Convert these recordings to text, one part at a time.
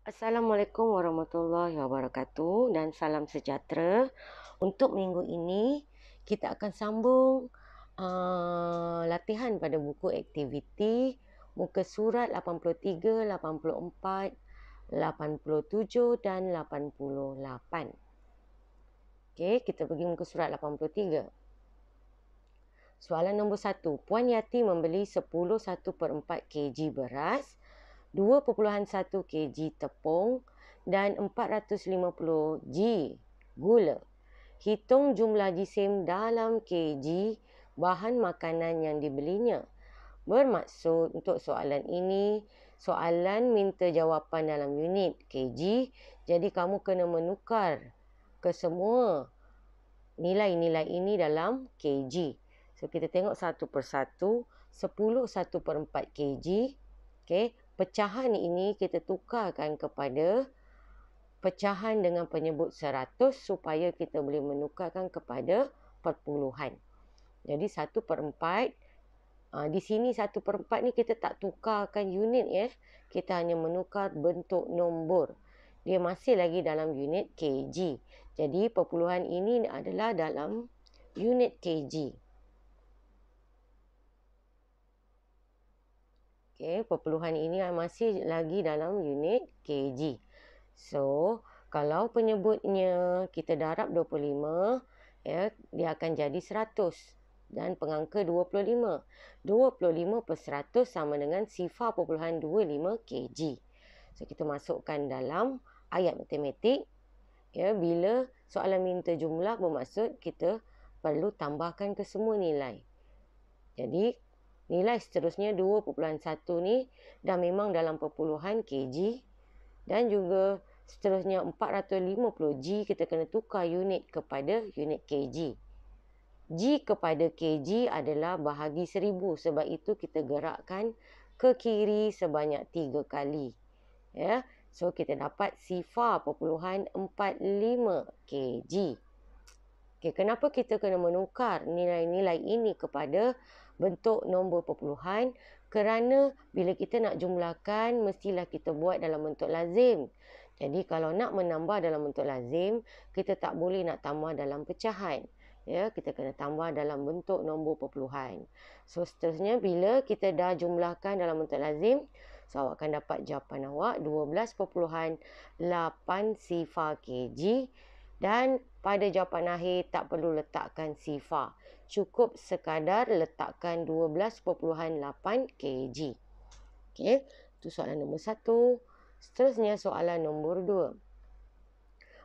Assalamualaikum warahmatullahi wabarakatuh dan salam sejahtera. Untuk minggu ini, kita akan sambung latihan pada buku aktiviti muka surat 83, 84, 87 dan 88. Okey, kita pergi muka surat 83. Soalan nombor 1. Puan Yati membeli 10 1/4 kg beras, 2,1 kg tepung dan 450 g gula. Hitung jumlah jisim dalam kg bahan makanan yang dibelinya. Bermaksud untuk soalan ini, soalan minta jawapan dalam unit kg. Jadi kamu kena menukar ke semua nilai-nilai ini dalam kg. So kita tengok satu persatu. 10 1/4 kg. Okey, pecahan ini kita tukarkan kepada pecahan dengan penyebut 100 supaya kita boleh menukarkan kepada perpuluhan. Jadi 1/4. Di sini 1/4 ni kita tak tukarkan unit ya. Kita hanya menukar bentuk nombor. Dia masih lagi dalam unit kg. Jadi perpuluhan ini adalah dalam unit kg. Okey, perpuluhan ini masih lagi dalam unit kg. So, kalau penyebutnya kita darab 25, ya, dia akan jadi 100. Dan pengangka 25. 25 per 100 sama dengan 0.25 kg. So, kita masukkan dalam ayat matematik. Ya, bila soalan minta jumlah bermaksud kita perlu tambahkan ke semua nilai. Jadi, nilai seterusnya 2,1 ni dah memang dalam perpuluhan kg. Dan juga seterusnya 450 G kita kena tukar unit kepada unit kg. G kepada kg adalah bahagi 1000. Sebab itu kita gerakkan ke kiri sebanyak 3 kali. Ya. So kita dapat 0.45 kg. Okay, kenapa kita kena menukar nilai-nilai ini kepada bentuk nombor perpuluhan? Kerana bila kita nak jumlahkan, mestilah kita buat dalam bentuk lazim. Jadi kalau nak menambah dalam bentuk lazim, kita tak boleh nak tambah dalam pecahan. Ya, kita kena tambah dalam bentuk nombor perpuluhan. So seterusnya bila kita dah jumlahkan dalam bentuk lazim, so awak akan dapat jawapan awak 12.8 sifar kg. Dan pada jawapan akhir tak perlu letakkan sifar. Cukup sekadar letakkan 12.8 kg. Okey, itu soalan nombor 1. Seterusnya soalan nombor 2.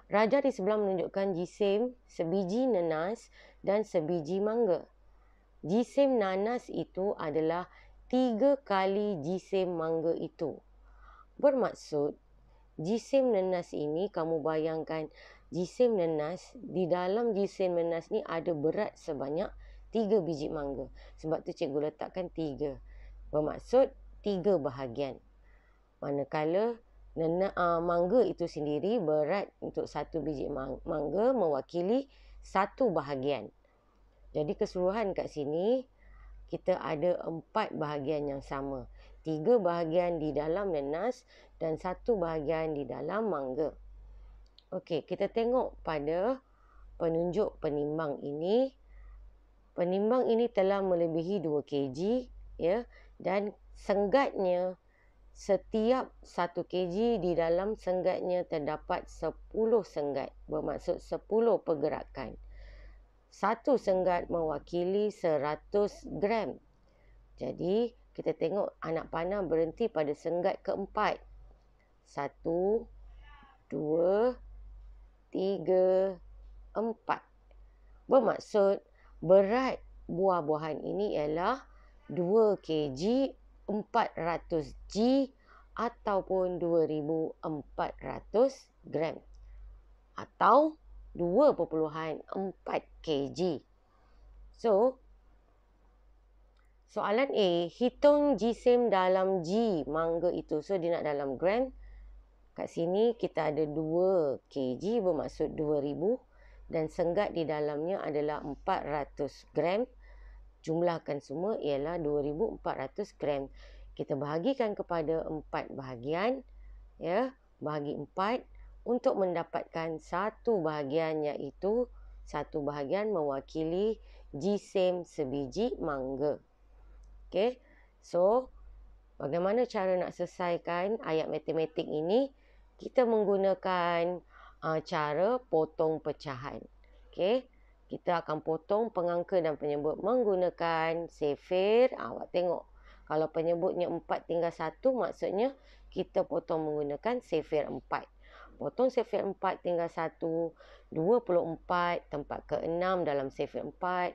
Raja di sebelah menunjukkan jisim sebiji nanas dan sebiji mangga. Jisim nanas itu adalah 3 kali jisim mangga itu. Bermaksud, jisim nanas ini kamu bayangkan jisim nanas, di dalam jisim nanas ni ada berat sebanyak 3 biji mangga. Sebab tu cikgu letakkan 3. Bermaksud 3 bahagian. Manakala mangga itu sendiri berat untuk 1 biji mangga mewakili 1 bahagian. Jadi keseluruhan kat sini kita ada 4 bahagian yang sama. 3 bahagian di dalam nanas dan 1 bahagian di dalam mangga. Okey, kita tengok pada penunjuk penimbang ini. Penimbang ini telah melebihi 2 kg ya, dan senggatnya setiap 1 kg di dalam senggatnya terdapat 10 senggat. Bermaksud 10 pergerakan. 1 senggat mewakili 100 gram. Jadi, kita tengok anak panah berhenti pada senggat keempat. 1, 2, 3, 4. Bermaksud berat buah-buahan ini ialah 2 kg 400 G ataupun 2400 gram atau 2.4 kg. So, soalan A, hitung jisim dalam G mangga itu. So, dia nak dalam gram. Kat sini kita ada 2 kg bermaksud 2000 dan senggat di dalamnya adalah 400 gram. Jumlahkan semua ialah 2400 gram. Kita bahagikan kepada 4 bahagian. Ya, bahagi 4 untuk mendapatkan satu bahagian, iaitu satu bahagian mewakili jisim sebiji mangga. Okey. So, bagaimana cara nak selesaikan ayat matematik ini? Kita menggunakan cara potong pecahan. Okey. Kita akan potong pengangka dan penyebut menggunakan sifir. Awak tengok. Kalau penyebutnya 4 tinggal 1, maksudnya kita potong menggunakan sifir 4. Potong sifir 4 tinggal 1, 24 tempat ke 6 dalam sifir 4.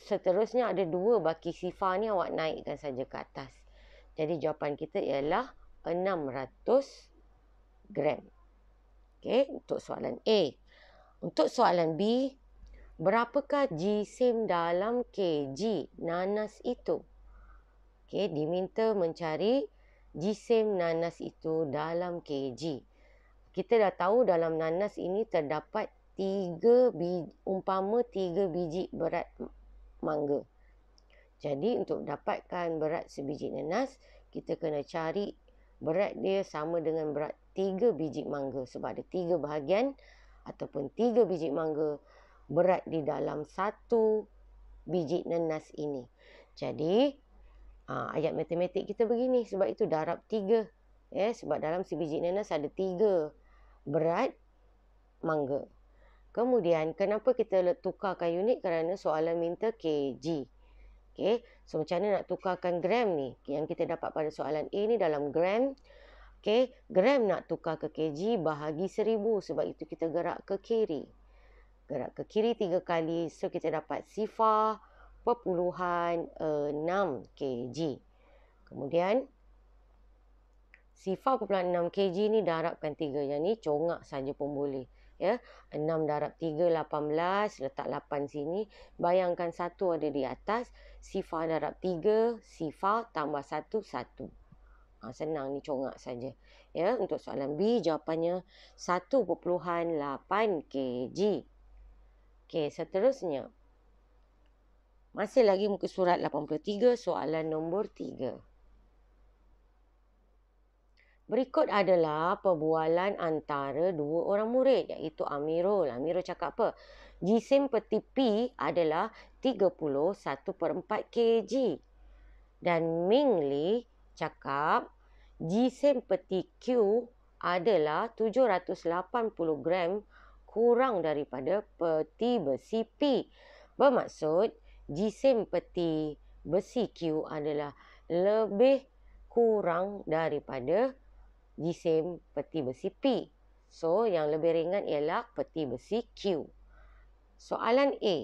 Seterusnya ada 2 baki sifar ni, awak naikkan saja ke atas. Jadi jawapan kita ialah 600 gram. Okey, untuk soalan A. Untuk soalan B, berapakah jisim dalam kg nanas itu? Okey, diminta mencari jisim nanas itu dalam kg. Kita dah tahu dalam nanas ini terdapat 3 biji berat mangga. Jadi untuk dapatkan berat sebiji nanas, kita kena cari berat dia sama dengan berat 3 biji mangga. Sebab ada 3 bahagian ataupun 3 biji mangga berat di dalam satu biji nanas ini. Jadi ayat matematik kita begini. Sebab itu darab 3. Sebab dalam sebiji nanas ada 3 berat mangga. Kemudian kenapa kita tukarkan unit? Kerana soalan minta kg. Okey, so macam mana nak tukarkan gram ni? Yang kita dapat pada soalan A ni dalam gram. Okey, gram nak tukar ke kg bahagi 1000. Sebab itu kita gerak ke kiri. Gerak ke kiri 3 kali. So kita dapat sifar perpuluhan 6 kg. Kemudian sifar perpuluhan 6 kg ni darabkan 3. Yang ni congak saja pun boleh. 6 darab 3, 18. Letak 8 sini. Bayangkan 1 ada di atas. Sifar darab 3. Sifar tambah 1, 1. Senang ni, congak saja. Untuk soalan B, jawapannya 1.8 kg. Okey, seterusnya. Masih lagi muka surat 83, soalan nombor 3. Berikut adalah perbualan antara 2 orang murid, iaitu Amirul. Amirul cakap apa? Jisim peti P adalah 31/4 kg. Dan Ming Li cakap jisim peti Q adalah 780 gram kurang daripada peti besi P. Bermaksud jisim peti besi Q adalah lebih kurang daripada jisim peti besi P. So, yang lebih ringan ialah peti besi Q. Soalan A.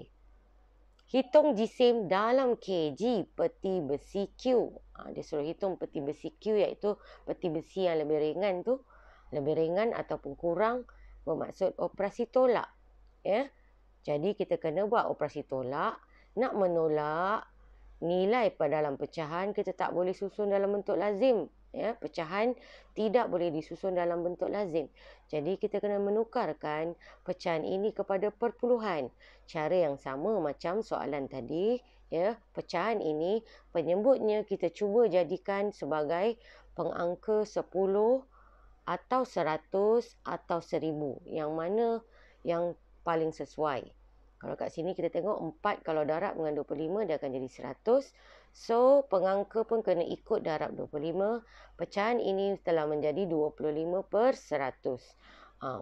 Hitung jisim dalam kg peti besi Q. Dia suruh hitung peti besi Q, iaitu peti besi yang lebih ringan tu. Lebih ringan ataupun kurang bermaksud operasi tolak. Jadi kita kena buat operasi tolak. Nak menolak nilai pada dalam pecahan, kita tak boleh susun dalam bentuk lazim. Pecahan tidak boleh disusun dalam bentuk lazim. Jadi kita kena menukarkan pecahan ini kepada perpuluhan. Cara yang sama macam soalan tadi. Pecahan ini penyebutnya kita cuba jadikan sebagai pengangka 10 atau 100 atau 1000. Yang mana yang paling sesuai? Kalau kat sini kita tengok 4 kalau darab dengan 25 dia akan jadi 100. So, pengangka pun kena ikut darab 25. Pecahan ini telah menjadi 25/100.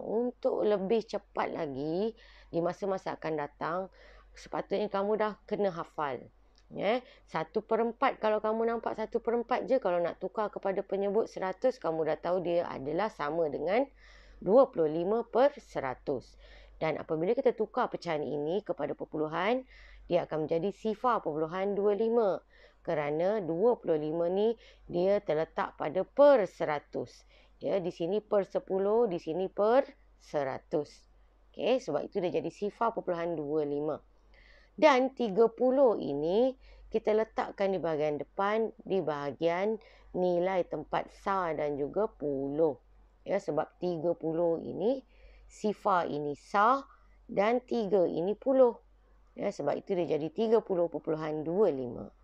Untuk lebih cepat lagi, di masa-masa akan datang, sepatutnya kamu dah kena hafal. 1/4, kalau kamu nampak 1/4 je, kalau nak tukar kepada penyebut 100, kamu dah tahu dia adalah sama dengan 25/100. Dan apabila kita tukar pecahan ini kepada perpuluhan, dia akan menjadi sifar perpuluhan 25. Kerana 25 ni dia terletak pada per 100. Di sini per 10, di sini per 100. Okey, sebab itu dia jadi sifar perpuluhan 25. Dan 30 ini kita letakkan di bahagian depan, di bahagian nilai tempat sar dan juga puluh. Sebab 30 ini sifar ini sah dan 3 ini puluh. Sebab itu dia jadi 30.25.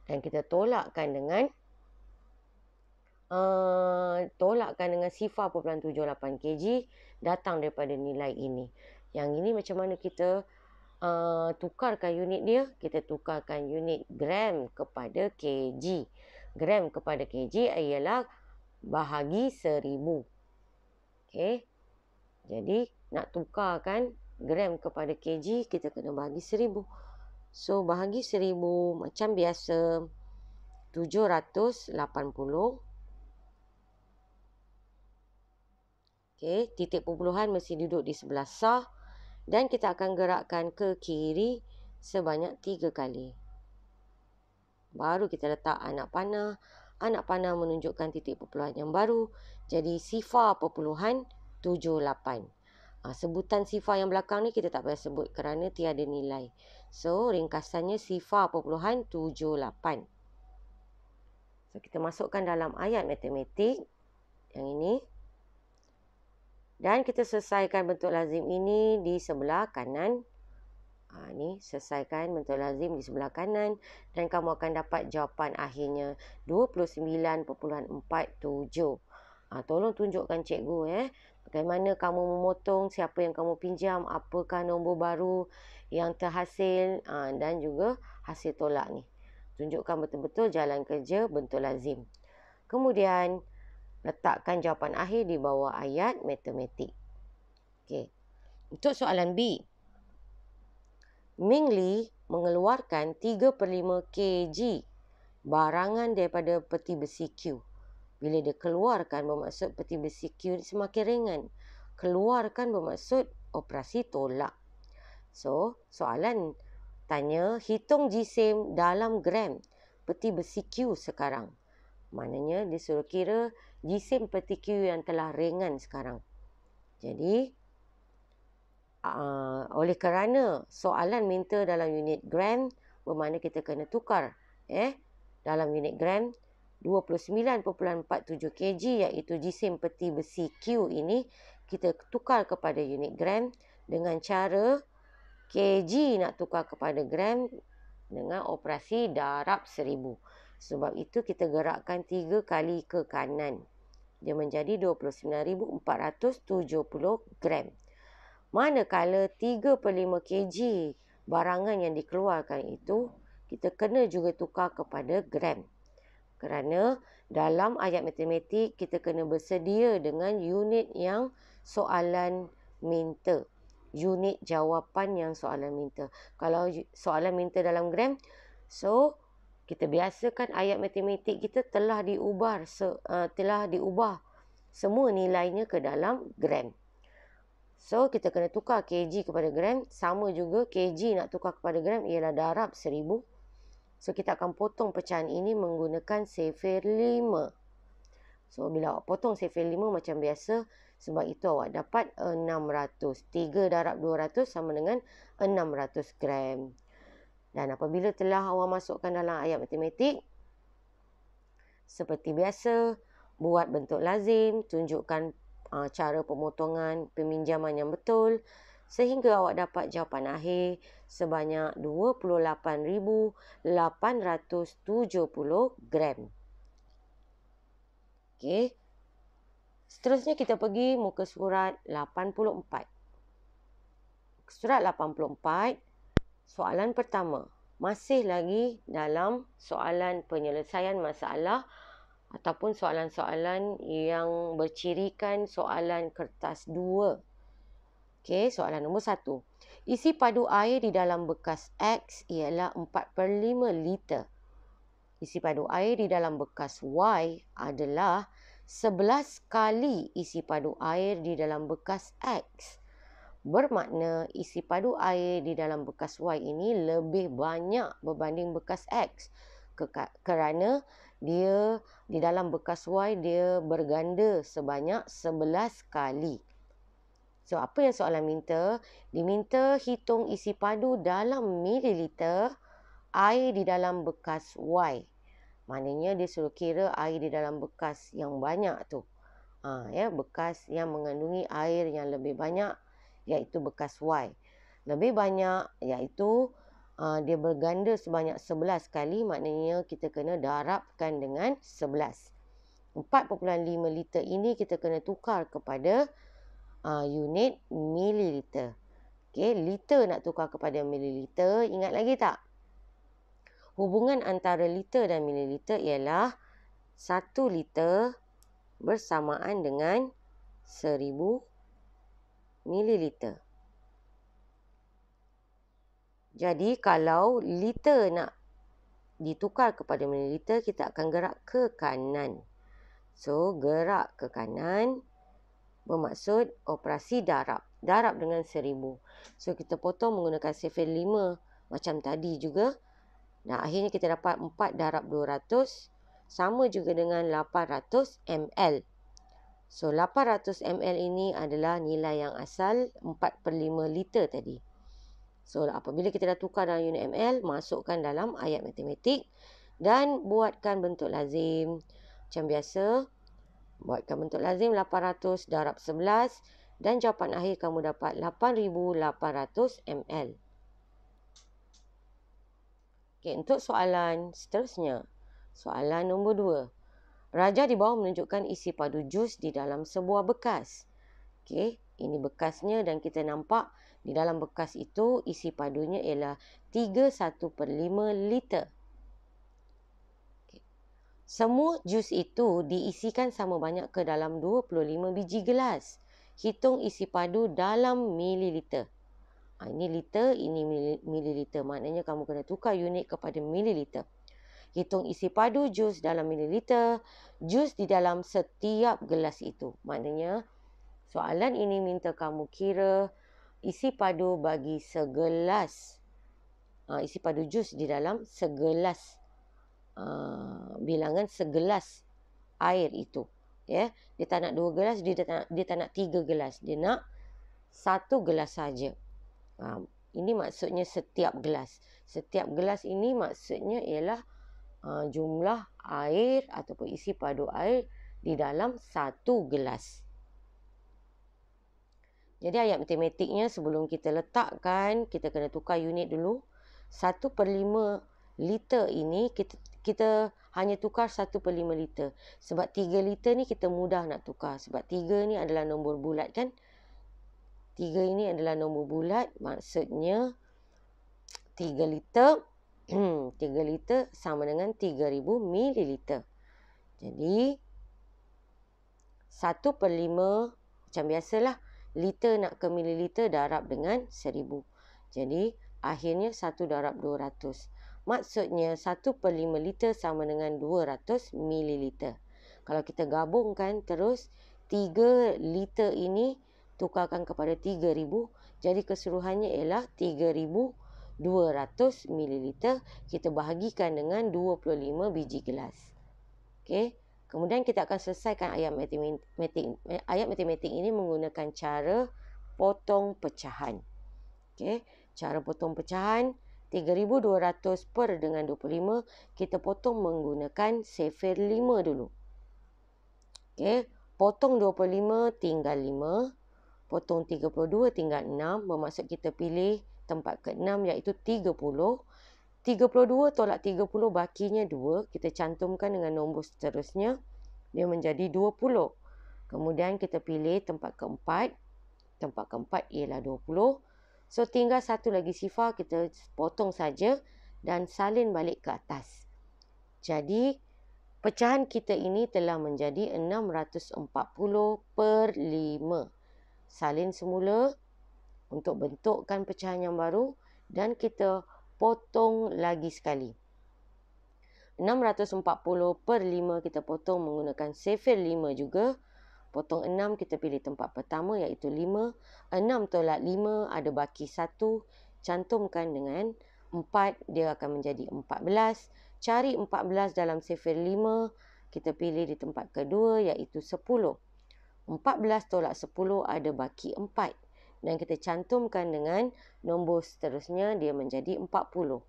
Dan kita tolakkan dengan tolakkan dengan sifar 0.78 kg datang daripada nilai ini. Yang ini macam mana kita tukarkan unit dia? Kita tukarkan unit gram kepada kg. Gram kepada kg ialah bahagi 1000. Okey. Jadi nak tukarkan gram kepada kg, kita kena bahagi 1000. So bahagi 1000 macam biasa 780. Okey, titik perpuluhan mesti duduk di sebelah sah dan kita akan gerakkan ke kiri sebanyak 3 kali. Baru kita letak anak panah. Anak panah menunjukkan titik perpuluhan yang baru. Jadi sifar perpuluhan 78. Sebutan sifar yang belakang ni kita tak payah sebut kerana tiada nilai. So ringkasannya sifar perpuluhan 78. So kita masukkan dalam ayat matematik yang ini. Dan kita selesaikan bentuk lazim ini di sebelah kanan. Ni selesaikan bentuk lazim di sebelah kanan. Dan kamu akan dapat jawapan akhirnya 29.47. Tolong tunjukkan cikgu bagaimana kamu memotong, siapa yang kamu pinjam, apakah nombor baru yang terhasil dan juga hasil tolak ni. Tunjukkan betul-betul jalan kerja bentuk lazim. Kemudian letakkan jawapan akhir di bawah ayat matematik. Okey. Untuk soalan B. Ming Li mengeluarkan 3/5 kg barangan daripada peti besi Q. Bila dia keluarkan bermaksud peti besi Q semakin ringan. Keluarkan bermaksud operasi tolak. So, soalan tanya hitung jisim dalam gram peti besi Q sekarang. Maknanya dia suruh kira jisim peti Q yang telah ringan sekarang. Jadi, oleh kerana soalan minta dalam unit gram, bermakna kita kena tukar dalam unit gram 29.47 kg iaitu jisim peti besi Q ini kita tukar kepada unit gram dengan cara kg nak tukar kepada gram dengan operasi darab 1000. Sebab itu kita gerakkan 3 kali ke kanan. Dia menjadi 29,470 gram. Manakala 3/5 kg barangan yang dikeluarkan itu, kita kena juga tukar kepada gram. Kerana dalam ayat matematik, kita kena bersedia dengan unit yang soalan minta. Unit jawapan yang soalan minta. Kalau soalan minta dalam gram, so kita biasakan ayat matematik kita telah diubah semua nilainya ke dalam gram. So kita kena tukar kg kepada gram. Sama juga kg nak tukar kepada gram ialah darab 1000. So kita akan potong pecahan ini menggunakan sifir 5. So bila awak potong sifir 5 macam biasa, sebab itu awak dapat 600. 3 darab 200 sama dengan 600 gram. Dan apabila telah awak masukkan dalam ayat matematik, seperti biasa, buat bentuk lazim, tunjukkan cara pemotongan peminjaman yang betul, sehingga awak dapat jawapan akhir sebanyak 28,870 gram. Okey. Seterusnya kita pergi muka surat 84. Surat 84. Soalan pertama, masih lagi dalam soalan penyelesaian masalah ataupun soalan-soalan yang bercirikan soalan kertas 2. Okey, soalan nombor 1. Isi padu air di dalam bekas X ialah 4/5 liter. Isi padu air di dalam bekas Y adalah 11 kali isi padu air di dalam bekas X. Bermakna isi padu air di dalam bekas Y ini lebih banyak berbanding bekas X. Kerana dia di dalam bekas Y dia berganda sebanyak 11 kali. So apa yang soalan minta? Diminta hitung isi padu dalam mililiter air di dalam bekas Y. Maknanya dia suruh kira air di dalam bekas yang banyak tu. Bekas yang mengandungi air yang lebih banyak iaitu bekas Y. Lebih banyak iaitu dia berganda sebanyak 11 kali, maknanya kita kena darabkan dengan 11. 4.5 liter ini kita kena tukar kepada unit mililiter. Okey, liter nak tukar kepada mililiter. Ingat lagi tak? Hubungan antara liter dan mililiter ialah 1 liter bersamaan dengan 1000 mililiter. Jadi, kalau liter nak ditukar kepada mililiter, kita akan gerak ke kanan. So, gerak ke kanan bermaksud operasi darab. Darab dengan 1000. So, kita potong menggunakan sifar 5 macam tadi juga. Dan akhirnya kita dapat 4 darab 200 sama juga dengan 800 ml. So, 800 ml ini adalah nilai yang asal 4/5 liter tadi. So, apabila kita dah tukar dalam unit ml, masukkan dalam ayat matematik dan buatkan bentuk lazim. Macam biasa, buatkan bentuk lazim 800 darab 11 dan jawapan akhir kamu dapat 8800 ml. Okay, untuk soalan seterusnya. Soalan nombor 2. Raja di bawah menunjukkan isi padu jus di dalam sebuah bekas. Okay, ini bekasnya dan kita nampak di dalam bekas itu isi padunya ialah 31/5 liter. Okay. Semua jus itu diisikan sama banyak ke dalam 25 biji gelas. Hitung isi padu dalam mililiter. Ini liter, ini mililiter. Maknanya kamu kena tukar unit kepada mililiter. Hitung isi padu jus dalam mililiter. Jus di dalam setiap gelas itu. Maknanya soalan ini minta kamu kira isi padu bagi segelas. Isi padu jus di dalam segelas. Bilangan segelas air itu. Ya, dia tak nak 2 gelas, dia tak nak 3 gelas. Dia nak 1 gelas saja. Ini maksudnya setiap gelas. Setiap gelas ini maksudnya ialah jumlah air ataupun isi padu air di dalam 1 gelas. Jadi ayat matematiknya sebelum kita letakkan, kita kena tukar unit dulu. 1/5 liter ini kita hanya tukar 1/5 liter. Sebab 3 liter ni kita mudah nak tukar. Sebab 3 ni adalah nombor bulat kan. 3 ini adalah nombor bulat. Maksudnya 3 liter 3 liter sama dengan 3000 mililiter. Jadi 1/5 macam biasalah. Liter nak ke mililiter darab dengan 1000. Jadi akhirnya 1 darab 200. Maksudnya 1/5 liter sama dengan 200 mililiter. Kalau kita gabungkan terus 3 liter ini tukarkan kepada 3000. Jadi keseluruhannya ialah 3200 mililiter. Kita bahagikan dengan 25 biji gelas. Okey. Kemudian kita akan selesaikan ayat matematik ini menggunakan cara potong pecahan. Okey. Cara potong pecahan 3200 per dengan 25 kita potong menggunakan sifar 5 dulu. Okey. Potong 25 tinggal 5. Potong 32 tinggal 6. Bermaksud kita pilih tempat ke-6 iaitu 30. 32 tolak 30 bakinya 2. Kita cantumkan dengan nombor seterusnya. Dia menjadi 20. Kemudian kita pilih tempat ke-4. Tempat ke-4 ialah 20. So tinggal satu lagi sifar. Kita potong saja dan salin balik ke atas. Jadi pecahan kita ini telah menjadi 640 per 5. Salin semula untuk bentukkan pecahan yang baru dan kita potong lagi sekali. 640 per 5 kita potong menggunakan sifar 5 juga. Potong 6 kita pilih tempat pertama iaitu 5. 6 tolak 5 ada baki 1. Cantumkan dengan 4 dia akan menjadi 14. Cari 14 dalam sifar 5. Kita pilih di tempat kedua iaitu 10. 14 tolak 10 ada baki 4. Dan kita cantumkan dengan nombor seterusnya dia menjadi 40.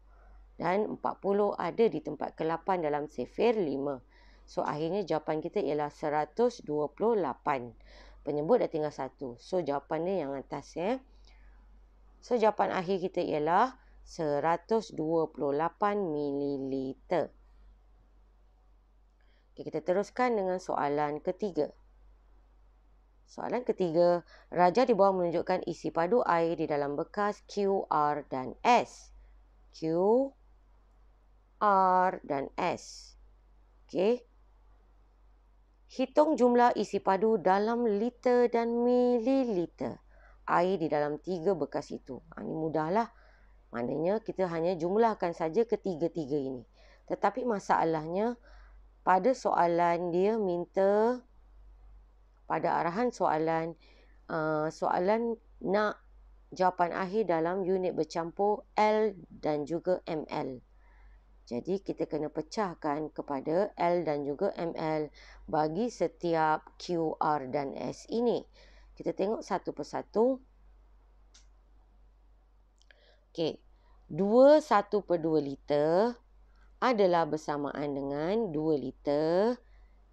Dan 40 ada di tempat ke-8 dalam sifar 5. So akhirnya jawapan kita ialah 128. Penyebut dah tinggal 1. So jawapan dia yang atas ya. So jawapan akhir kita ialah 128 mililiter. Okay, kita teruskan dengan soalan ketiga. Soalan ketiga, raja di bawah menunjukkan isi padu air di dalam bekas Q, R dan S. Q, R dan S. Okey. Hitung jumlah isi padu dalam liter dan mililiter air di dalam 3 bekas itu. Ini mudahlah. Maknanya kita hanya jumlahkan saja ketiga-tiga ini. Tetapi masalahnya pada soalan dia minta, pada arahan soalan, soalan nak jawapan akhir dalam unit bercampur L dan juga ml. Jadi kita kena pecahkan kepada L dan juga ml bagi setiap Q, R dan S ini. Kita tengok satu persatu. Okey, 2 1/2 liter adalah bersamaan dengan 2 liter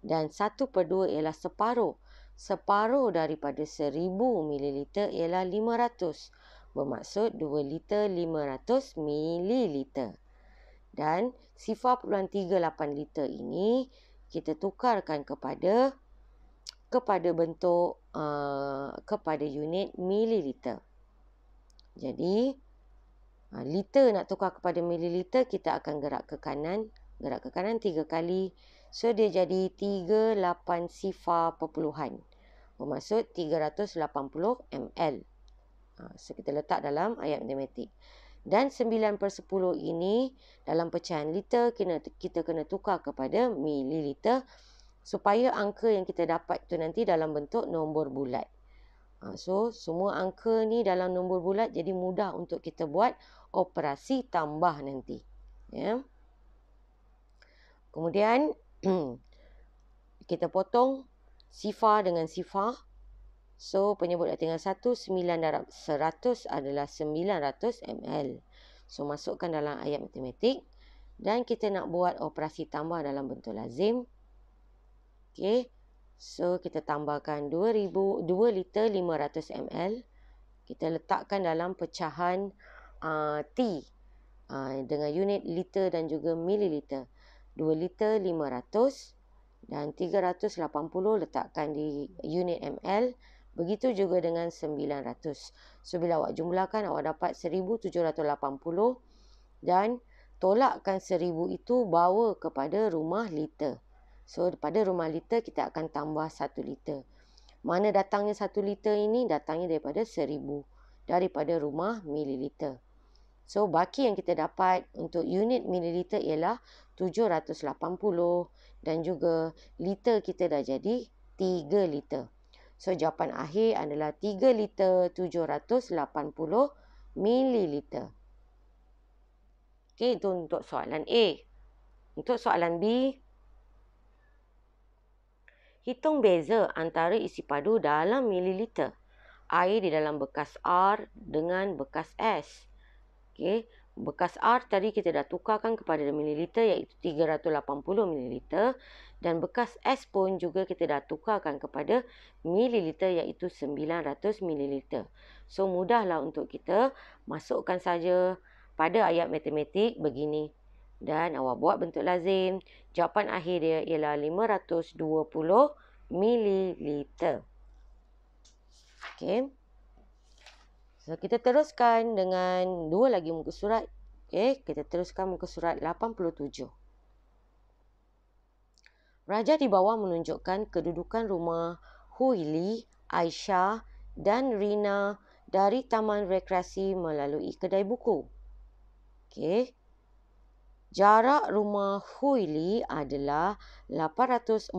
dan 1/2 ialah separuh. Separuh daripada 1000 mililiter ialah 500. Bermaksud 2 liter 500 mililiter. Dan 0.38 liter ini kita tukarkan kepada bentuk kepada unit mililiter. Jadi liter nak tukar kepada mililiter, kita akan gerak ke kanan. Gerak ke kanan 3 kali. So, dia jadi 38 sifar perpuluhan. Bermaksud 380 ml. So, kita letak dalam ayat matematik. Dan 9/10 ini dalam pecahan liter, kita kena tukar kepada mililiter. Supaya angka yang kita dapat tu nanti dalam bentuk nombor bulat. So, semua angka ni dalam nombor bulat, jadi mudah untuk kita buat operasi tambah nanti. Ya. Kemudian, kita potong sifar dengan sifar. So, penyebut dah tinggal 1, 9 darab 100 adalah 900 ml. So, masukkan dalam ayat matematik. Dan kita nak buat operasi tambah dalam bentuk lazim. Okey. So, kita tambahkan 2 liter 500 ml. Kita letakkan dalam pecahan T dengan unit liter dan juga mililiter. 2 liter 500 dan 380 letakkan di unit ml. Begitu juga dengan 900. So, bila awak jumlahkan, awak dapat 1780 dan tolakkan 1000 itu bawa kepada rumah liter. So, pada rumah liter kita akan tambah 1 liter. Mana datangnya 1 liter ini? Datangnya daripada 1000. Daripada rumah mililiter. So, baki yang kita dapat untuk unit mililiter ialah 780. Dan juga liter kita dah jadi 3 liter. So, jawapan akhir adalah 3 liter 780 mililiter. Okey, itu untuk soalan A. Untuk soalan B, hitung beza antara isi padu dalam mililiter air di dalam bekas R dengan bekas S. Okey, bekas R tadi kita dah tukarkan kepada mililiter iaitu 380 mililiter dan bekas S pun juga kita dah tukarkan kepada mililiter iaitu 900 mililiter. So, mudahlah untuk kita masukkan saja pada ayat matematik begini. Dan awak buat bentuk lazim. Jawapan akhir dia ialah 520 mililiter. Okey. So, kita teruskan dengan dua lagi muka surat. Okey, kita teruskan muka surat 87. Raja di bawah menunjukkan kedudukan rumah Huili, Aisyah dan Rina dari taman rekreasi melalui kedai buku. Okey. Jarak rumah Huili adalah 840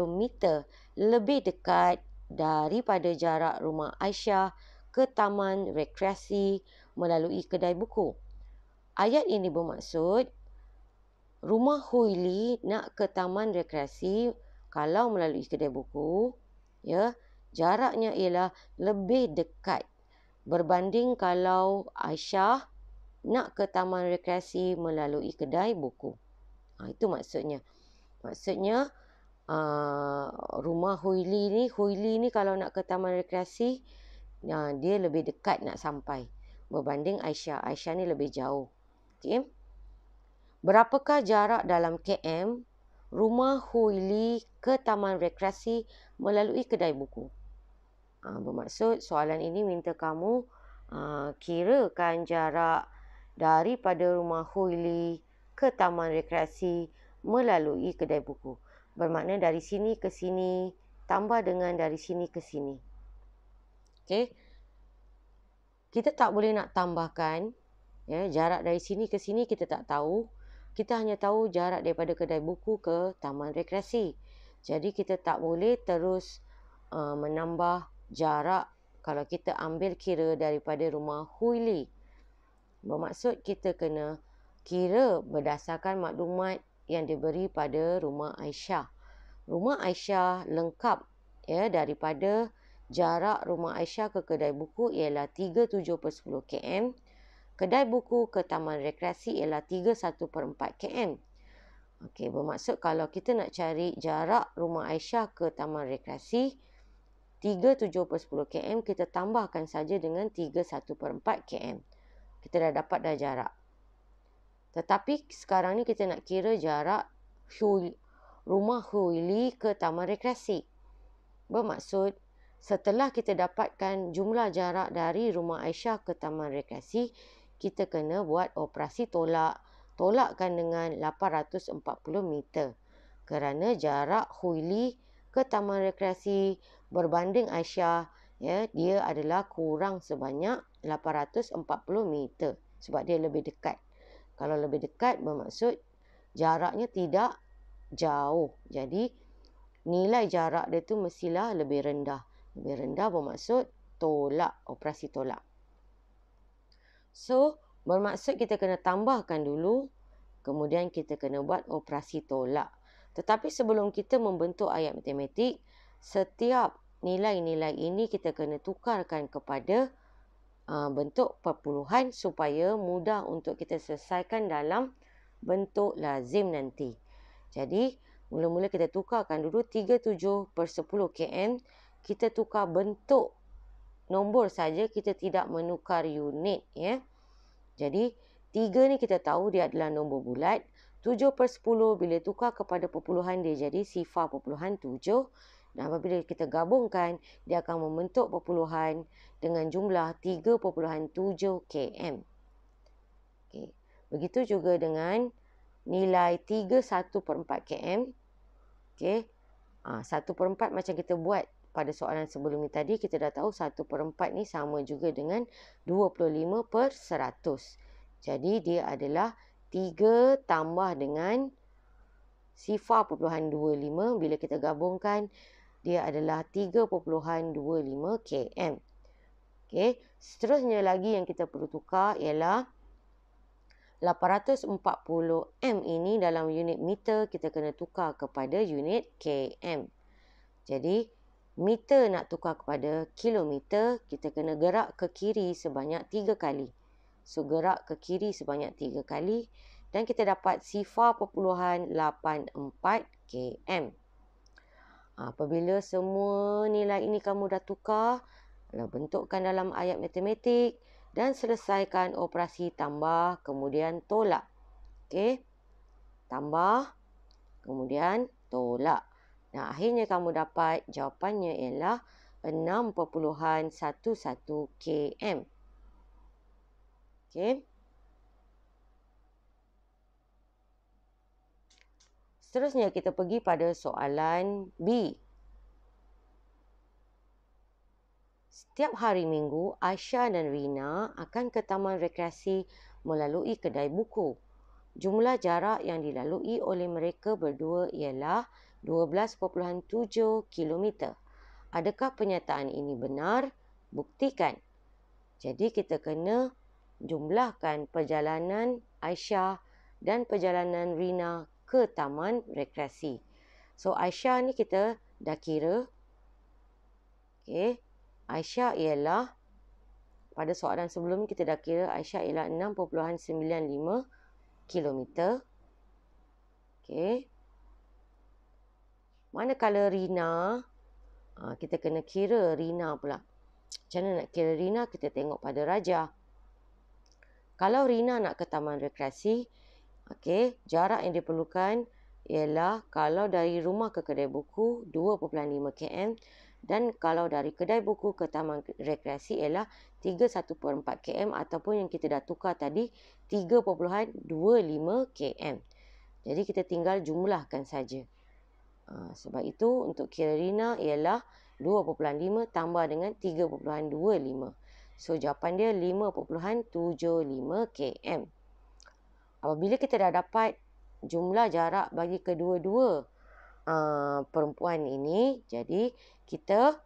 meter lebih dekat daripada jarak rumah Aisyah ke taman rekreasi melalui kedai buku. Ayat ini bermaksud rumah Huili nak ke taman rekreasi kalau melalui kedai buku, ya, jaraknya ialah lebih dekat berbanding kalau Aisyah nak ke taman rekreasi melalui kedai buku. Itu maksudnya. Maksudnya rumah Huili ni kalau nak ke taman rekreasi, dia lebih dekat nak sampai berbanding Aisyah. Aisyah ni lebih jauh. Okay. Berapakah jarak dalam km rumah Huili ke taman rekreasi melalui kedai buku. Bermaksud soalan ini minta kamu kirakan jarak daripada rumah Huili ke taman rekreasi melalui kedai buku. Bermakna dari sini ke sini tambah dengan dari sini ke sini. Okey. Kita tak boleh nak tambahkan jarak dari sini ke sini kita tak tahu. Kita hanya tahu jarak daripada kedai buku ke taman rekreasi. Jadi kita tak boleh terus menambah jarak kalau kita ambil kira daripada rumah Huili. Bermaksud kita kena kira berdasarkan maklumat yang diberi pada rumah Aisyah. Rumah Aisyah lengkap daripada jarak rumah Aisyah ke kedai buku ialah 37/10 km. Kedai buku ke taman rekreasi ialah 31/4 km. Okey, bermaksud kalau kita nak cari jarak rumah Aisyah ke taman rekreasi 37/10 km, kita tambahkan saja dengan 31/4 km. Kita dah dapat dah jarak. Tetapi sekarang ni kita nak kira jarak rumah Huili ke taman rekreasi. Bermaksud setelah kita dapatkan jumlah jarak dari rumah Aisyah ke taman rekreasi, kita kena buat operasi tolak. Tolakkan dengan 840 meter. Kerana jarak Huili ke taman rekreasi berbanding Aisyah, dia adalah kurang sebanyak 840 meter. Sebab dia lebih dekat. Kalau lebih dekat bermaksud jaraknya tidak jauh. Jadi nilai jarak dia tu mestilah lebih rendah. Lebih rendah bermaksud tolak, operasi tolak. So, bermaksud kita kena tambahkan dulu, kemudian kita kena buat operasi tolak. Tetapi sebelum kita membentuk ayat matematik, setiap nilai-nilai ini kita kena tukarkan kepada bentuk perpuluhan supaya mudah untuk kita selesaikan dalam bentuk lazim nanti. Jadi, mula-mula kita tukarkan dulu 37/10 km. Kita tukar bentuk nombor saja, kita tidak menukar unit. Jadi, 3 ni kita tahu dia adalah nombor bulat. 7/10 bila tukar kepada perpuluhan dia jadi 0.7. Dan apabila kita gabungkan, dia akan membentuk perpuluhan dengan jumlah 3.7 km. Okay. Begitu juga dengan nilai 31/4 km. Okay. 1/4 macam kita buat pada soalan sebelum ni tadi, kita dah tahu 1/4 ni sama juga dengan 25/100. Jadi dia adalah 3 tambah dengan 0.25. Bila kita gabungkan, dia adalah 3.25 km. Okey, seterusnya lagi yang kita perlu tukar ialah 840 M ini dalam unit meter kita kena tukar kepada unit km. Jadi, meter nak tukar kepada kilometer, kita kena gerak ke kiri sebanyak 3 kali. So, gerak ke kiri sebanyak 3 kali dan kita dapat 0.84 km. Apabila semua nilai ini kamu dah tukar, bentukkan dalam ayat matematik dan selesaikan operasi tambah kemudian tolak. Okey. Tambah kemudian tolak. Nah, akhirnya kamu dapat jawapannya ialah 6.11 km. Okey. Seterusnya kita pergi pada soalan B. Setiap hari Minggu, Aisyah dan Rina akan ke taman rekreasi melalui kedai buku. Jumlah jarak yang dilalui oleh mereka berdua ialah 12.7 km. Adakah pernyataan ini benar? Buktikan. Jadi kita kena jumlahkan perjalanan Aisyah dan perjalanan Rina ke taman rekreasi. So Aisyah ni kita dah kira. Okey. Aisyah ialah, pada soalan sebelum kita dah kira Aisyah ialah 6.95 km. Okey. Manakala Rina, kita kena kira Rina pula. Macam mana nak kira Rina? Kita tengok pada Rajah. Kalau Rina nak ke taman rekreasi, okey, jarak yang diperlukan ialah kalau dari rumah ke kedai buku 2.5 km dan kalau dari kedai buku ke taman rekreasi ialah 3.1/4 km ataupun yang kita dah tukar tadi 3.25 km. Jadi kita tinggal jumlahkan saja. Sebab itu untuk Kirina ialah 2.5 tambah dengan 3.25. So jawapan dia 5.75 km. Apabila kita dah dapat jumlah jarak bagi kedua-dua perempuan ini, jadi kita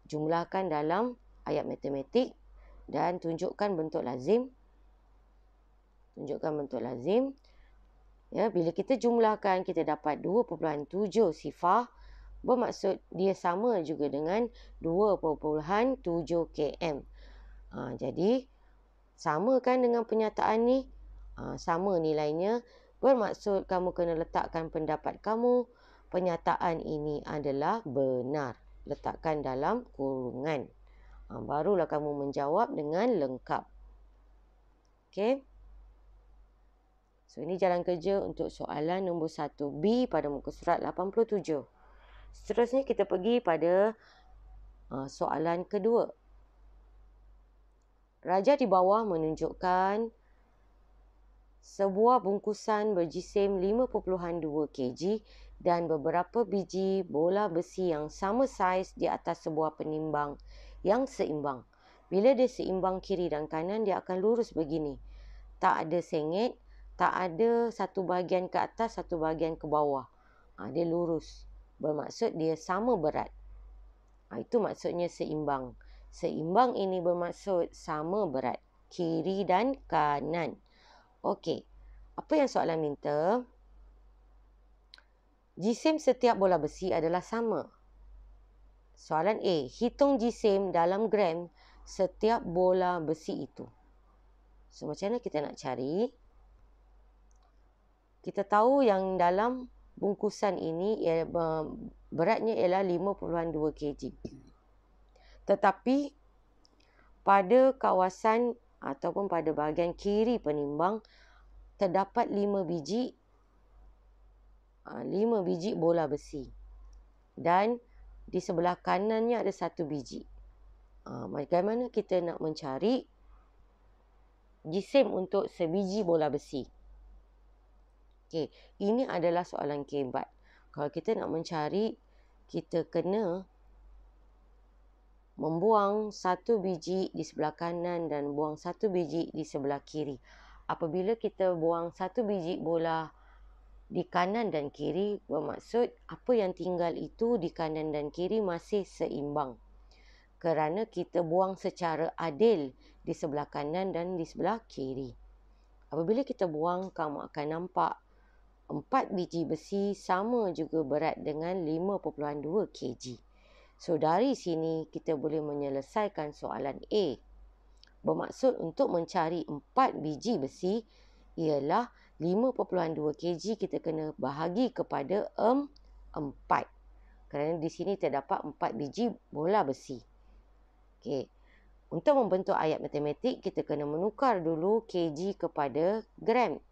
jumlahkan dalam ayat matematik dan tunjukkan bentuk lazim. Ya, bila kita jumlahkan, kita dapat 2.7 sifar. Bermaksud dia sama juga dengan 2.7 km. Jadi, sama kan dengan penyataan ni? Sama nilainya. Bermaksud kamu kena letakkan pendapat kamu. Penyataan ini adalah benar. Letakkan dalam kurungan. Barulah kamu menjawab dengan lengkap. Okey. So, ini jalan kerja untuk soalan nombor 1B pada muka surat 87. Seterusnya kita pergi pada soalan kedua. Raja di bawah menunjukkan sebuah bungkusan berjisim 5.2 kg dan beberapa biji bola besi yang sama saiz di atas sebuah penimbang yang seimbang. Bila dia seimbang kiri dan kanan, dia akan lurus begini. Tak ada sengit, tak ada satu bahagian ke atas, satu bahagian ke bawah. Dia lurus. Bermaksud dia sama berat. Itu maksudnya seimbang. Seimbang ini bermaksud sama berat. Kiri dan kanan. Okey. Apa yang soalan minta? Jisim setiap bola besi adalah sama. Soalan A. Hitung jisim dalam gram setiap bola besi itu. So, macam mana kita nak cari? Kita tahu yang dalam bungkusan ini beratnya ialah 5.2 kg. Tetapi pada kawasan ataupun pada bahagian kiri penimbang terdapat 5 biji bola besi. Dan di sebelah kanannya ada 1 biji. Bagaimana kita nak mencari jisim untuk sebiji bola besi? Okey, ini adalah soalan kebat. Kalau kita nak mencari, kita kena membuang 1 biji di sebelah kanan dan buang 1 biji di sebelah kiri. Apabila kita buang 1 biji bola di kanan dan kiri, bermaksud apa yang tinggal itu di kanan dan kiri masih seimbang. Kerana kita buang secara adil di sebelah kanan dan di sebelah kiri. Apabila kita buang, kamu akan nampak 4 biji besi sama juga berat dengan 5.2 kg. So, dari sini kita boleh menyelesaikan soalan A. Bermaksud untuk mencari 4 biji besi ialah 5.2 kg kita kena bahagi kepada 4. Kerana di sini terdapat 4 biji bola besi. Okey. Untuk membentuk ayat matematik, kita kena menukar dulu kg kepada gram.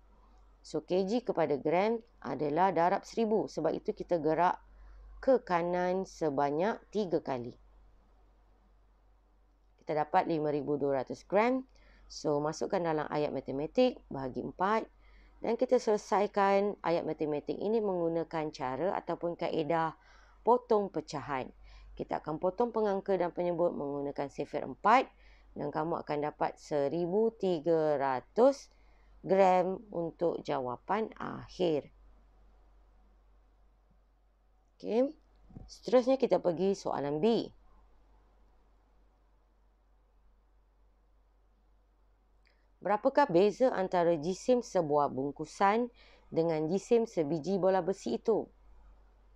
So, kg kepada gram adalah darab 1000. Sebab itu kita gerak ke kanan sebanyak 3 kali. Kita dapat 5,200 gram. So, masukkan dalam ayat matematik, bahagi 4. Dan kita selesaikan ayat matematik ini menggunakan cara ataupun kaedah potong pecahan. Kita akan potong pengangka dan penyebut menggunakan sifir 4. Dan kamu akan dapat 1,300 gram untuk jawapan akhir. Okey. Seterusnya kita pergi soalan B. Berapakah beza antara jisim sebuah bungkusan dengan jisim sebiji bola besi itu?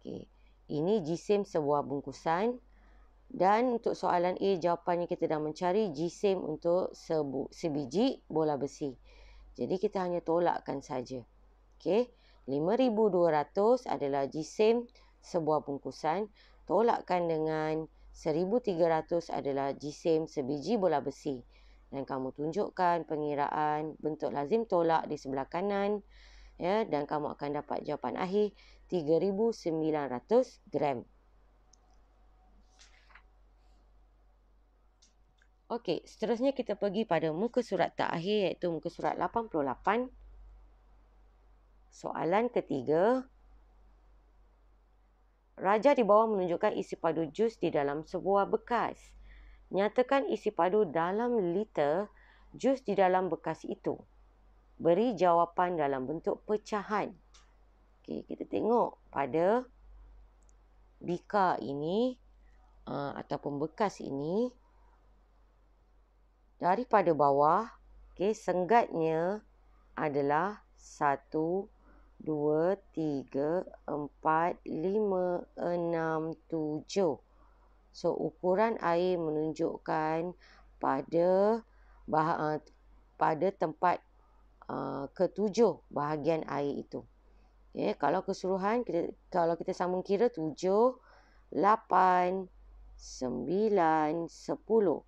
Okey. Ini jisim sebuah bungkusan. Dan untuk soalan A, jawapannya kita dah mencari jisim untuk sebiji bola besi. Jadi kita hanya tolakkan saja. Okey. 5,200 adalah jisim sebuah bungkusan. Tolakkan dengan 1,300 adalah jisim sebiji bola besi. Dan kamu tunjukkan pengiraan bentuk lazim tolak di sebelah kanan. Ya, dan kamu akan dapat jawapan akhir 3,900 gram. Okey, seterusnya kita pergi pada muka surat terakhir iaitu muka surat 88. Soalan ketiga. Raja di bawah menunjukkan isi padu jus di dalam sebuah bekas. Nyatakan isi padu dalam liter jus di dalam bekas itu. Beri jawapan dalam bentuk pecahan. Okey, kita tengok pada bika ini ataupun bekas ini. Daripada bawah, senggatnya adalah 1, 2, 3, 4, 5, 6, 7. So, ukuran air menunjukkan pada tempat ketujuh bahagian air itu. Kalau keseluruhan, kalau kita sambung kira 7, 8, 9, 10.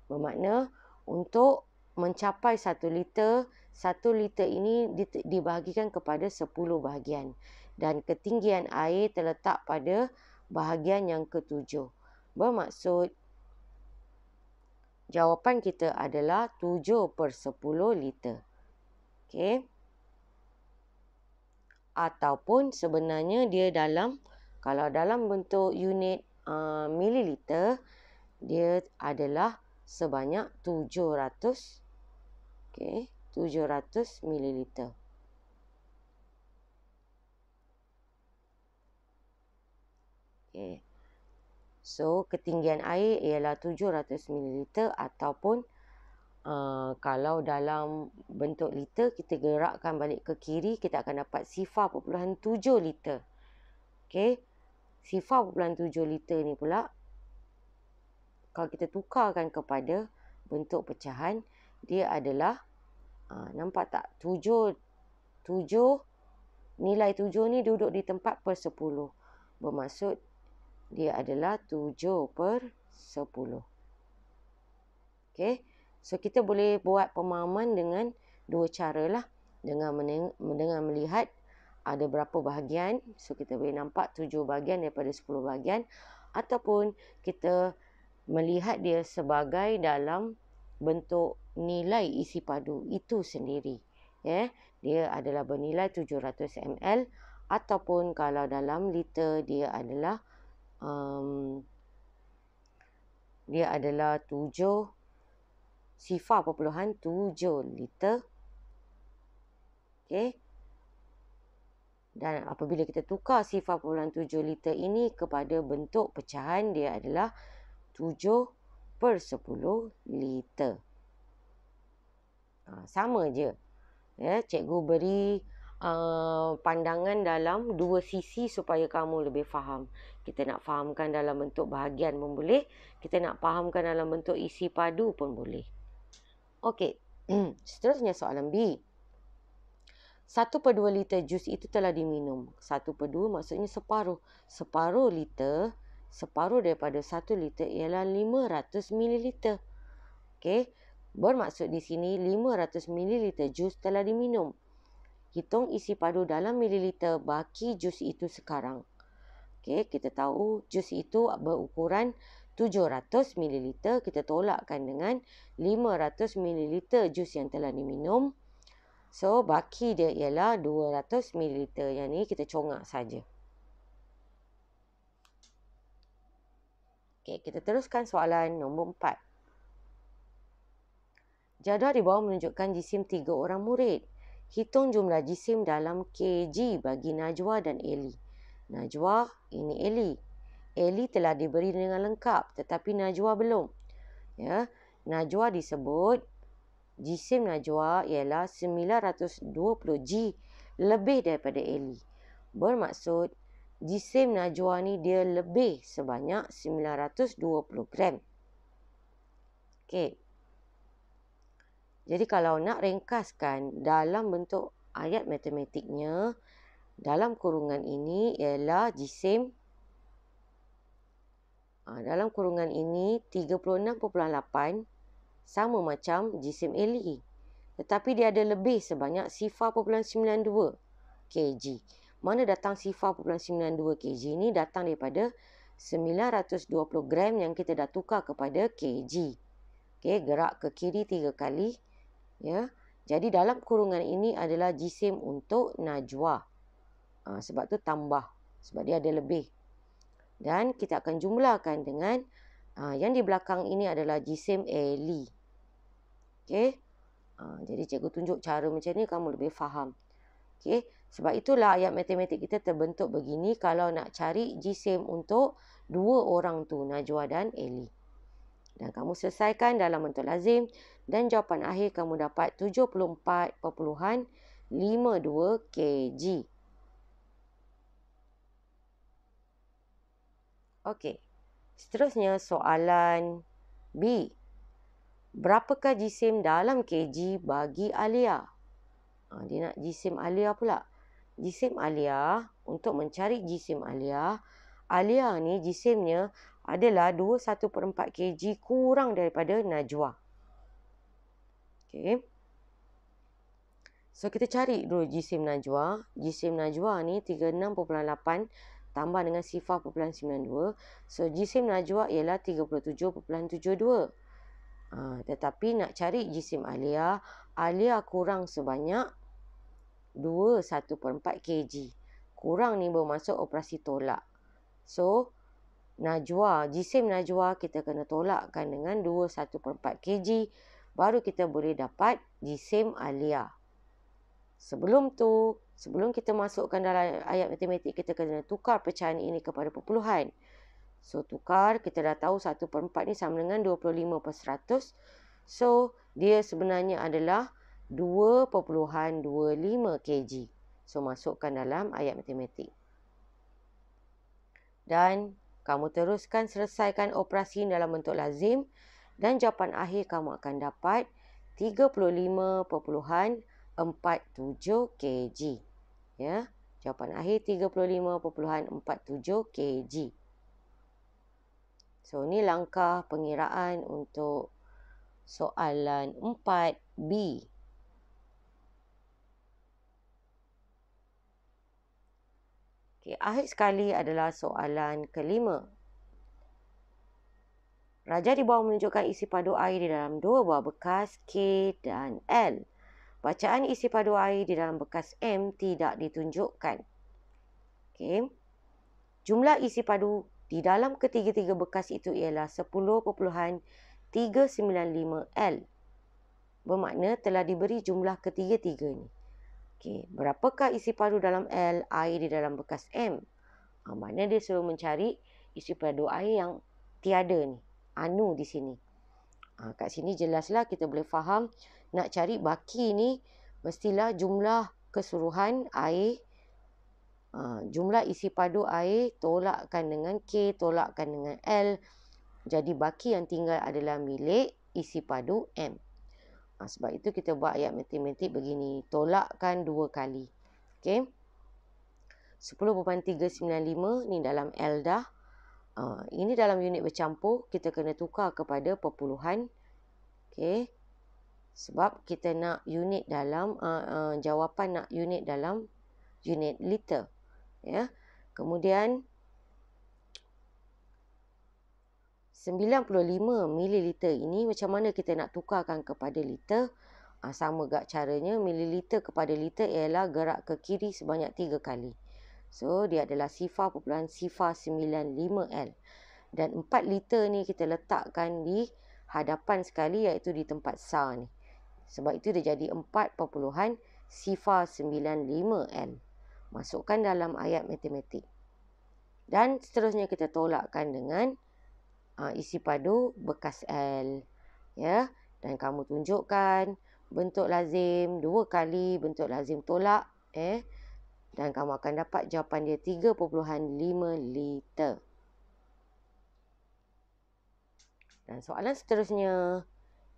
Bermakna untuk mencapai 1 liter, 1 liter ini dibahagikan kepada 10 bahagian. Dan ketinggian air terletak pada bahagian yang ketujuh. Bermaksud, jawapan kita adalah 7/10 liter. Okey. Ataupun sebenarnya dia kalau dalam bentuk unit mililiter, dia adalah sebanyak 700 mililiter. So, ketinggian air ialah 700 mililiter ataupun kalau dalam bentuk liter, kita gerakkan balik ke kiri, kita akan dapat 0.7 liter. Okey. 0.7 liter ni pula, kalau kita tukarkan kepada bentuk pecahan, dia adalah nampak tak? 7 nilai 7 ni duduk di tempat per 10. Bermaksud dia adalah 7/10. Okey. So, kita boleh buat pemahaman dengan dua cara lah. Dengan melihat ada berapa bahagian. So, kita boleh nampak 7 bahagian daripada 10 bahagian. Ataupun kita melihat dia sebagai dalam bentuk nilai isi padu itu sendiri. Dia adalah bernilai 700 ml. Ataupun kalau dalam liter, dia adalah 0.7 liter. Okey. Dan apabila kita tukar 0.7 liter ini kepada bentuk pecahan, dia adalah 7/10 liter. Sama je. Cikgu beri pandangan dalam dua sisi supaya kamu lebih faham. Kita nak fahamkan dalam bentuk bahagian pun boleh. Kita nak fahamkan dalam bentuk isi padu pun boleh. Okey. Seterusnya soalan B. 1/2 liter jus itu telah diminum. 1/2 maksudnya separuh. Separuh liter, separuh daripada 1 liter ialah 500 mililiter. Okey. Bermaksud di sini 500 mililiter jus telah diminum. Hitung isi padu dalam mililiter baki jus itu sekarang. Okey, kita tahu jus itu berukuran 700 mililiter. Kita tolakkan dengan 500 mililiter jus yang telah diminum. So, baki dia ialah 200 mililiter. Yang ni kita congak saja. Okey, kita teruskan soalan nombor 4. Jadual di bawah menunjukkan jisim 3 orang murid. Hitung jumlah jisim dalam kg bagi Najwa dan Eli. Najwa, ini Eli. Eli telah diberi dengan lengkap tetapi Najwa belum. Najwa disebut jisim Najwa ialah 920 G lebih daripada Eli. Bermaksud jisim Najwa ni dia lebih sebanyak 920 gram. Okey. Jadi kalau nak ringkaskan dalam bentuk ayat matematiknya, dalam kurungan ini ialah jisim, dalam kurungan ini 36.8 sama macam jisim Eli. tetapi dia ada lebih sebanyak 0.92 kg. Mana datang 0.92 kg ni? Datang daripada 920 gram yang kita dah tukar kepada kg. Okey, gerak ke kiri 3 kali. Ya. Jadi dalam kurungan ini adalah jisim untuk Najwa. Sebab tu tambah. Sebab dia ada lebih. Dan kita akan jumlahkan dengan yang di belakang ini adalah jisim Ellie. Okey. Jadi cikgu tunjuk cara macam ni, kamu lebih faham. Okey. Sebab itulah ayat matematik kita terbentuk begini kalau nak cari jisim untuk dua orang tu, Najwa dan Ellie. Dan kamu selesaikan dalam bentuk lazim dan jawapan akhir kamu dapat 74.52 kg. Okey. Seterusnya soalan B. Berapakah jisim dalam kg bagi Alia? Dia nak jisim Alia pula. Jisim Alia, untuk mencari jisim Alia, Alia ni jisimnya adalah 21/4 kg kurang daripada Najwa. Okey. So, kita cari dulu jisim Najwa. Jisim Najwa ni 36.8 tambah dengan 0.92. So, jisim Najwa ialah 37.72. Tetapi nak cari jisim Alia, Alia kurang sebanyak 21/4 kg. Kurang ni bermaksud operasi tolak. So, Najwa, jisim Najwa kita kena tolakkan dengan 21/4 kg. Baru kita boleh dapat jisim Alia. Sebelum kita masukkan dalam ayat matematik, kita kena tukar pecahan ini kepada perpuluhan. So, tukar, kita dah tahu 1/4 ni sama dengan 25/100. So, dia sebenarnya adalah 2.25 kg. So, masukkan dalam ayat matematik. Dan kamu teruskan selesaikan operasi dalam bentuk lazim. Dan jawapan akhir kamu akan dapat 35.47 kg. Ya, jawapan akhir 35.47 kg. So, ini langkah pengiraan untuk soalan 4B. Okay, akhir sekali adalah soalan kelima. Raja di bawah menunjukkan isi padu air di dalam dua buah bekas K dan L. Bacaan isi padu air di dalam bekas M tidak ditunjukkan. Okay. Jumlah isi padu di dalam ketiga-tiga bekas itu ialah 10.395 L. Bermakna telah diberi jumlah ketiga-tiga ni. Okay. Berapakah isi padu dalam L, air di dalam bekas M? Makna dia suruh mencari isi padu air yang tiada ni. Anu di sini. Kat sini jelaslah kita boleh faham. Nak cari baki ni mestilah jumlah keseluruhan air. Jumlah isi padu air tolakkan dengan K, tolakkan dengan L. Jadi baki yang tinggal adalah milik isi padu M. Sebab itu kita buat ayat matematik begini. Tolakkan 2 kali. Okay. 10.395 ni dalam L dah. Ini dalam unit bercampur. Kita kena tukar kepada perpuluhan. Okay. Sebab kita nak unit dalam, jawapan nak unit dalam unit liter. Ya. Kemudian 95 mililiter ini macam mana kita nak tukarkan kepada liter? Sama gak caranya. Mililiter kepada liter ialah gerak ke kiri sebanyak 3 kali. So, dia adalah 0.095 L. Dan 4 liter ni kita letakkan di hadapan sekali, iaitu di tempat SAR ni. Sebab itu dia jadi 4.095 L. Masukkan dalam ayat matematik. Dan seterusnya kita tolakkan dengan isi padu bekas L. Ya. Dan kamu tunjukkan bentuk lazim 2 kali bentuk lazim tolak. Dan kamu akan dapat jawapan dia 3.5 liter. Dan soalan seterusnya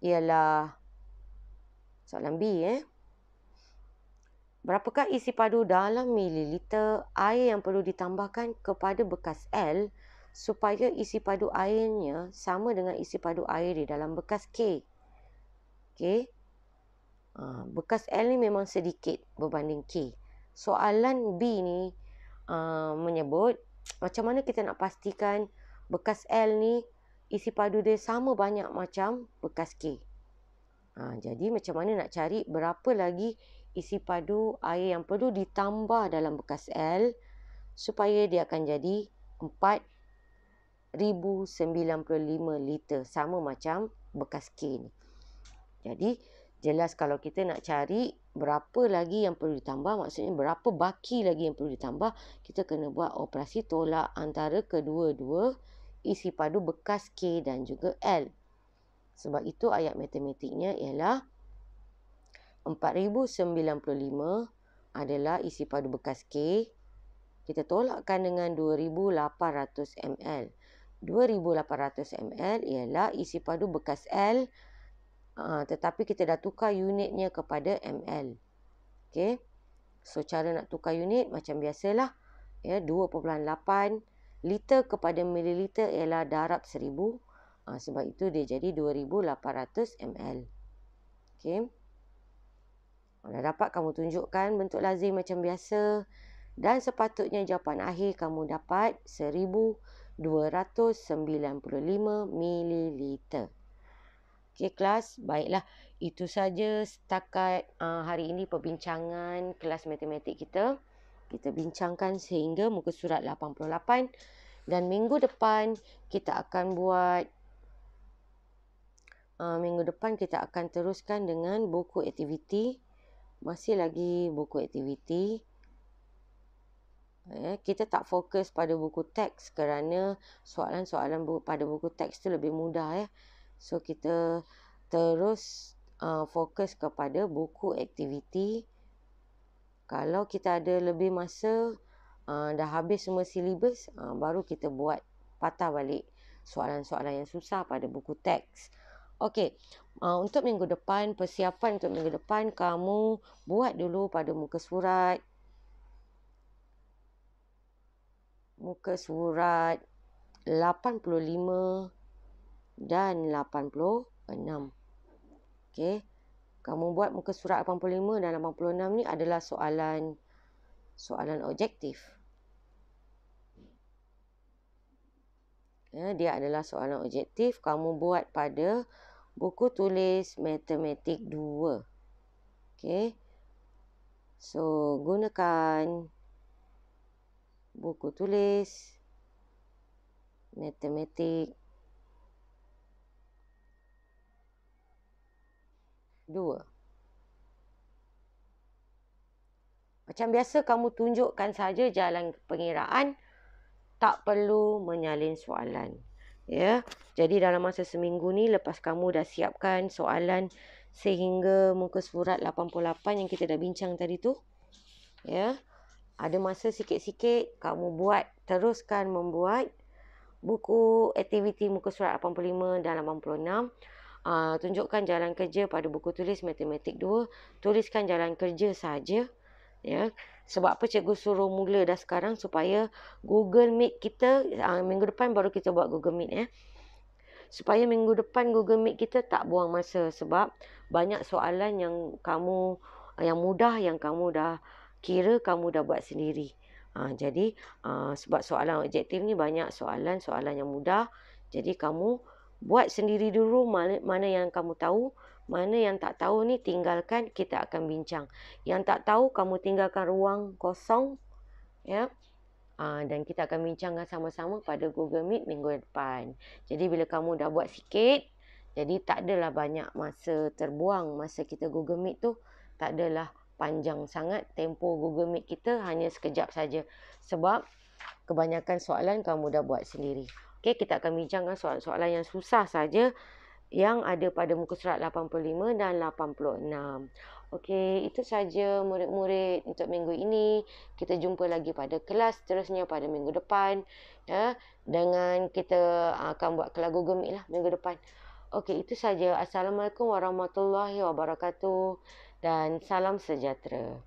ialah soalan B. Berapakah isi padu dalam mililiter air yang perlu ditambahkan kepada bekas L supaya isi padu airnya sama dengan isi padu air di dalam bekas K? Okay. Bekas L ni memang sedikit berbanding K. Soalan B ni menyebut macam mana kita nak pastikan bekas L ni isi padu dia sama banyak macam bekas K. Jadi macam mana nak cari berapa lagi isi padu air yang perlu ditambah dalam bekas L supaya dia akan jadi 4,095 liter, sama macam bekas K ni. Jadi jelas kalau kita nak cari berapa lagi yang perlu ditambah, maksudnya berapa baki lagi yang perlu ditambah, kita kena buat operasi tolak antara kedua-dua isi padu bekas K dan juga L. Sebab itu ayat matematiknya ialah 4,095 adalah isi padu bekas K. Kita tolakkan dengan 2,800 ml. 2,800 ml ialah isi padu bekas L, tetapi kita dah tukar unitnya kepada ml. Okey. So cara nak tukar unit macam biasalah, ya, 2.8 liter kepada mililiter ialah darab 1000. Sebab itu dia jadi 2,800 ml. Okey. Dah dapat kamu tunjukkan bentuk lazim macam biasa. Dan sepatutnya jawapan akhir kamu dapat 1,295 mililiter. Okey kelas, baiklah. Itu saja setakat hari ini perbincangan kelas matematik kita. Kita bincangkan sehingga muka surat 88. Dan minggu depan kita akan teruskan dengan buku aktiviti. Masih lagi buku aktiviti. Kita tak fokus pada buku teks kerana soalan-soalan pada buku teks tu lebih mudah, ya. So kita terus fokus kepada buku aktiviti. Kalau kita ada lebih masa, dah habis semua silibus, baru kita buat patah balik soalan-soalan yang susah pada buku teks. Okey, untuk minggu depan, persiapan untuk minggu depan kamu buat dulu pada muka surat 85 dan 86. Okey. Kamu buat muka surat 85 dan 86 ni adalah soalan objektif. Ya, dia adalah soalan objektif. Kamu buat pada buku tulis matematik 2. Okey. So, gunakan buku tulis matematik 2. Macam biasa kamu tunjukkan saja jalan pengiraan, tak perlu menyalin soalan. Ya. Jadi dalam masa seminggu ni lepas kamu dah siapkan soalan sehingga muka surat 88 yang kita dah bincang tadi tu, ya. Ada masa sikit-sikit kamu teruskan membuat buku aktiviti muka surat 85 dan 86. Tunjukkan jalan kerja pada buku tulis matematik 2. Tuliskan jalan kerja saja, ya. Sebab apa cikgu suruh mula dah sekarang supaya Google Meet kita minggu depan baru kita buat Google Meet, ya. Supaya minggu depan Google Meet kita tak buang masa, sebab banyak soalan yang mudah yang kamu dah kira kamu dah buat sendiri. Jadi sebab soalan objektif ni banyak soalan yang mudah. Jadi kamu buat sendiri dulu mana yang kamu tahu, mana yang tak tahu ni tinggalkan, kita akan bincang. Yang tak tahu kamu tinggalkan ruang kosong, ya. Dan kita akan bincangkan sama-sama pada Google Meet minggu depan. Jadi bila kamu dah buat sikit, jadi tak adalah banyak masa terbuang. Masa kita Google Meet tu tak adalah panjang sangat. Tempoh Google Meet kita hanya sekejap saja. Sebab kebanyakan soalan kamu dah buat sendiri. Okey, kita akan bincangkan soalan-soalan yang susah saja yang ada pada muka surat 85 dan 86. Okey, itu saja murid-murid untuk minggu ini. Kita jumpa lagi pada kelas seterusnya pada minggu depan, ya. Dengan kita akan buat kelas Google Meet lah minggu depan. Okey, itu saja. Assalamualaikum warahmatullahi wabarakatuh dan salam sejahtera.